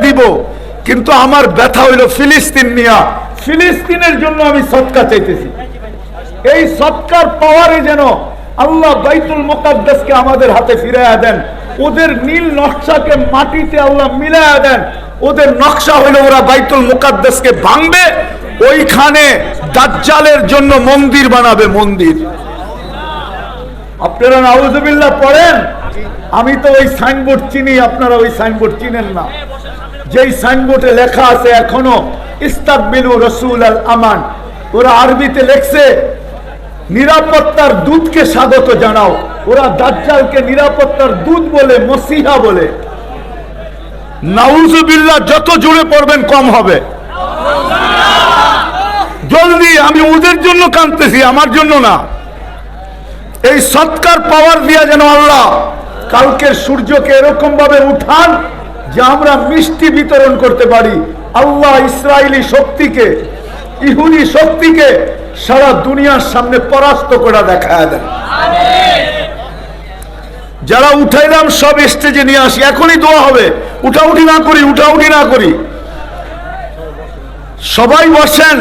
দিব, কিন্তু আমার ব্যথা হইল ফিলিস্তিন নিয়া। ফিলিস্তিনের জন্য আমি সদকা চাইতেছি। এই সদকার পাওয়ারে যেন আল্লাহ বাইতুল মুকাদ্দাসকে আমাদের হাতে ফিরাইয়া দেন, ওদের নীল নকশাকে মাটিতে আল্লাহ মিলাইয়া দেন। ওদের নকশা হইলো ওরা বাইতুল মুকাদ্দাসকে ভাঙবে, ওইখানে দাজ্জালের জন্য মন্দির বানাবে, মন্দির। আপনারা নাউজুবিল্লাহ পড়েন। আমি তো ওই সাইনবোর্ড চিনি, আপনারা ওই সাইনবোর্ড চিনেন না। যেই সাইনবোর্ডে লেখা আছে এখনো ইস্তাকবিলু রাসূল আল আমান, ওরা আরবিতে লেখছে নিরাপত্তার দূতকে স্বাগত জানাও। ওরা দাজ্জালকে নিরাপত্তার দূত বলে, মসিহা বলে। নাউজুবিল্লাহ, যত জোরে পড়বেন কম হবে। জলদি, আমি ওদের জন্য কাঁদতেছি, আমার জন্য না। এই সৎকার পাওয়ার দিয়া যেন আল্লাহ কালকের সূর্যকে এরকম ভাবে উঠান যে আমরা মিষ্টি বিতরণ করতে পারি। আল্লাহ ইসরায়েলি শক্তিকে, ইহুদি শক্তিকে সারা দুনিয়ার সামনে পরাস্ত করে দেখায় দেন। যারা উঠাইলাম সব স্টেজে নিয়ে আসি, এখনই দোয়া হবে। উঠাউঠি না করি, উঠাউঠি না করি, সবাই বসেন।